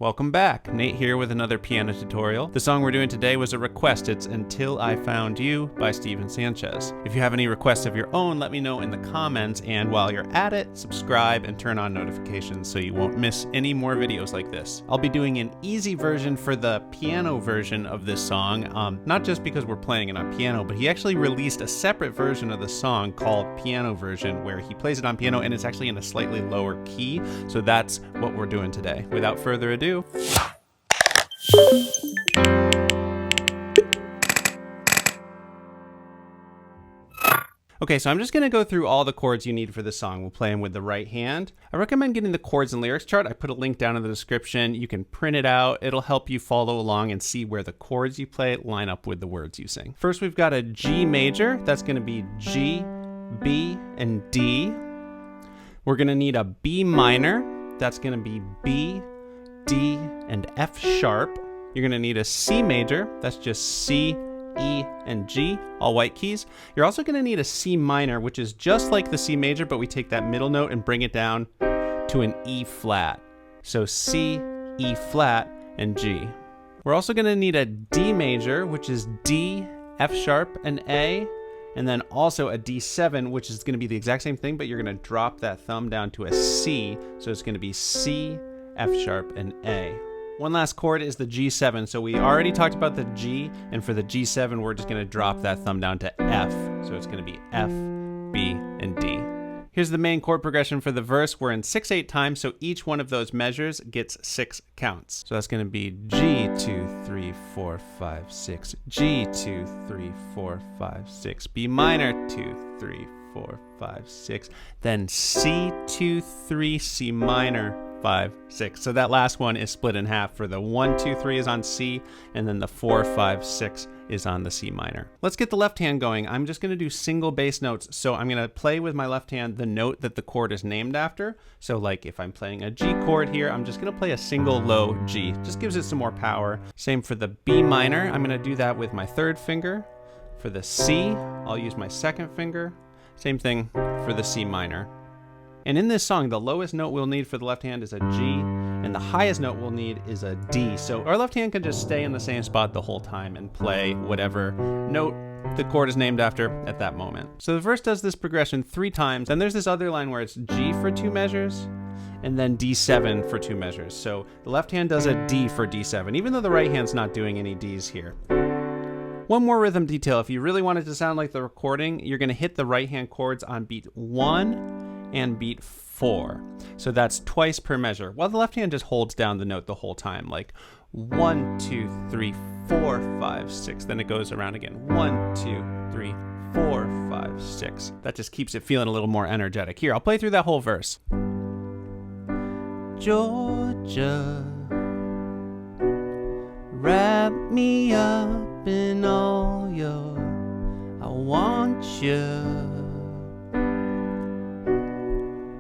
Welcome back. Nate here with another piano tutorial. The song we're doing today was a request. It's Until I Found You by Steven Sanchez. If you have any requests of your own, let me know in the comments, and while you're at it, subscribe and turn on notifications so you won't miss any more videos like this. I'll be doing an easy version for the piano version of this song, not just because we're playing it on piano, but he actually released a separate version of the song called Piano Version where he plays it on piano and it's actually in a slightly lower key, so that's what we're doing today. Without further ado, okay, so I'm just going to go through all the chords you need for the song. We'll play them with the right hand. I recommend getting the chords and lyrics chart. I put a link down in the description. You can print it out. It'll help you follow along and see where the chords you play line up with the words you sing. First, we've got a G major. That's going to be G, B, and D. We're going to need a B minor. That's going to be B, D, and F sharp. You're going to need a C major. That's just C, E, and G, all white keys. You're also going to need a C minor, which is just like the C major, but we take that middle note and bring it down to an E flat. So C, E flat, and G. We're also going to need a D major, which is D, F sharp, and A, and then also a D7, which is going to be the exact same thing, but you're going to drop that thumb down to a C, so it's going to be C, F sharp, and A. One last chord is the G7. So we already talked about the G, and for the G7, we're just going to drop that thumb down to F. So it's going to be F, B, and D. Here's the main chord progression for the verse. We're in 6/8 time, so each one of those measures gets 6 counts. So that's going to be G, 2, 3, 4, 5, 6, G, 2, 3, 4, 5, 6, B minor, 2, 3, 4, 5, 6, then C, 2, 3, C minor, 5, 6. So that last one is split in half. For the 1, 2, 3 is on C, and then the 4, 5, 6 is on the C minor. Let's get the left hand going. I'm just going to do single bass notes. So I'm going to play with my left hand the note that the chord is named after. So like if I'm playing a G chord here, I'm just going to play a single low G. Just gives it some more power. Same for the B minor. I'm going to do that with my third finger. For the C, I'll use my second finger. Same thing for the C minor. And in this song, the lowest note we'll need for the left hand is a G, and the highest note we'll need is a D. So our left hand can just stay in the same spot the whole time and play whatever note the chord is named after at that moment. So the verse does this progression 3 times. Then there's this other line where it's G for 2 measures, and then D7 for 2 measures. So the left hand does a D for D7, even though the right hand's not doing any Ds here. One more rhythm detail. If you really want it to sound like the recording, you're going to hit the right hand chords on beat 1 and beat 4. So that's twice per measure, while the left hand just holds down the note the whole time, like 1, 2, 3, 4, 5, 6. Then it goes around again. 1, 2, 3, 4, 5, 6. That just keeps it feeling a little more energetic. Here, I'll play through that whole verse. Georgia, wrap me up in all your I want you.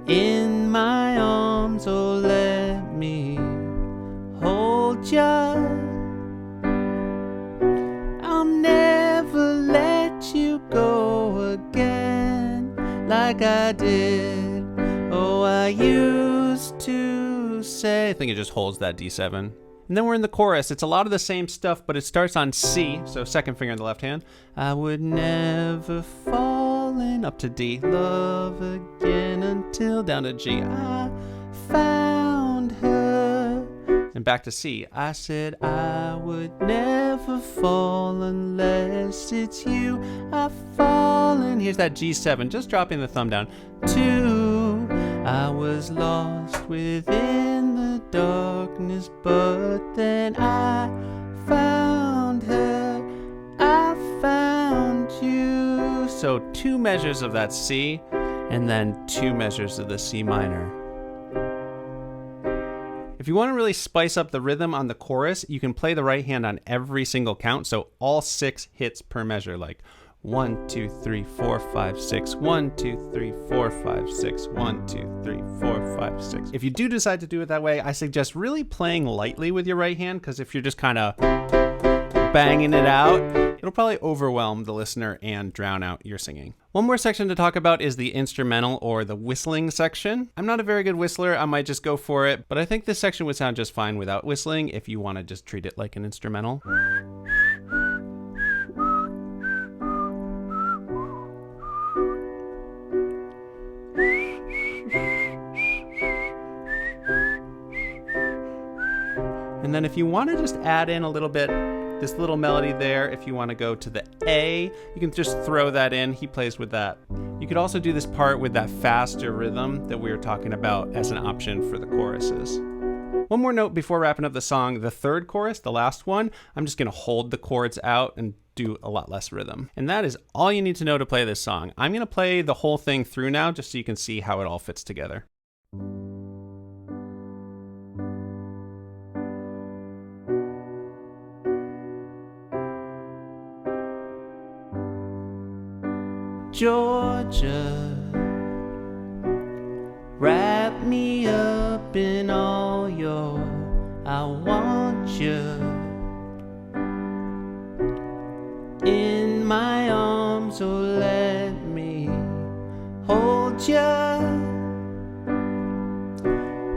In my arms, oh let me hold ya. I'll never let you go again like I did. Oh, I used to say. I think it just holds that D7. And then we're in the chorus. It's a lot of the same stuff, but it starts on C, so second finger in the left hand. I would never fall in, up to D. Love again until down to G. I found her. And back to C. I said I would never fall unless it's you. I've fallen. Here's that G7, just dropping the thumb down. 2. I was lost within the darkness, but then I found her. I found you. So 2 measures of that C, and then 2 measures of the C minor. If you want to really spice up the rhythm on the chorus, you can play the right hand on every single count, so all 6 hits per measure, like 1, 2, 3, 4, 5, 6, 1, 2, 3, 4, 5, 6, 1, 2, 3, 4, 5, 6. If you do decide to do it that way, I suggest really playing lightly with your right hand, because if you're just kind of banging it out, it'll probably overwhelm the listener and drown out your singing. One more section to talk about is the instrumental or the whistling section. I'm not a very good whistler, I might just go for it, but I think this section would sound just fine without whistling if you want to just treat it like an instrumental. And then if you want to just add in a little bit, this little melody there, if you want to go to the A, you can just throw that in. He plays with that. You could also do this part with that faster rhythm that we were talking about as an option for the choruses. One more note before wrapping up the song, the third chorus, the last one, I'm just going to hold the chords out and do a lot less rhythm. And that is all you need to know to play this song. I'm going to play the whole thing through now just so you can see how it all fits together. Georgia, wrap me up in all your I want you in my arms, oh let me hold you.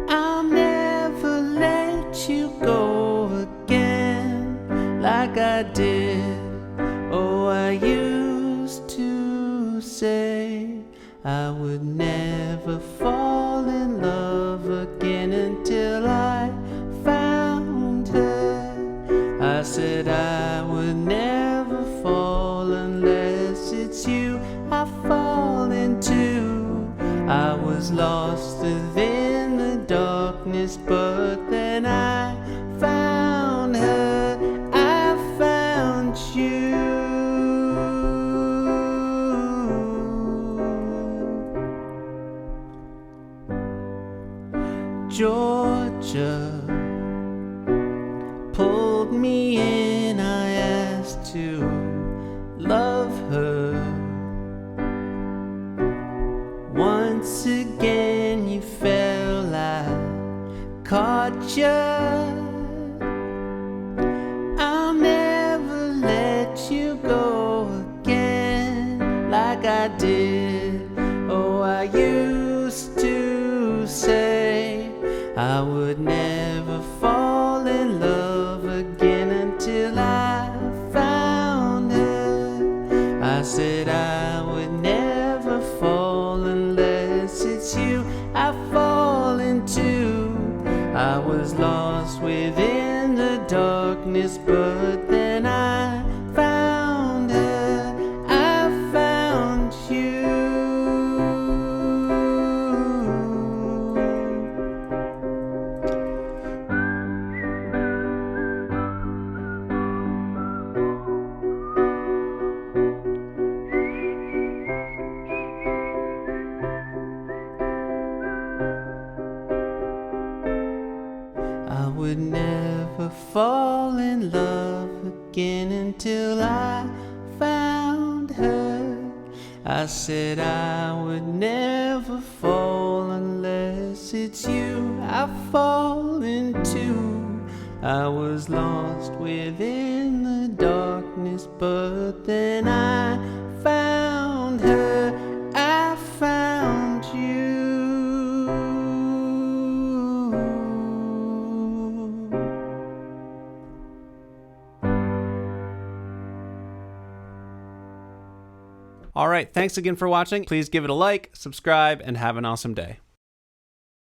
I'll never let you go again like I did. Oh, I used to say I would never fall in love again until I found her. I said I would never fall unless it's you I fall into. I was lost within the darkness, but then I found her. I found you. Georgia pulled me in, I asked to love her. Once again you fell, I caught you. I'll never let you go again like I did. Oh, I used to say I would never fall in love again until I found her. I said I would never fall unless it's you I fall into. I was lost within the darkness, but then I found her. I found you. I would never fall in love again until I found her. I said I would never fall unless it's you I fall into. I was lost within the darkness, but then I found her. I found you. All right, thanks again for watching. Please give it a like, subscribe, and have an awesome day.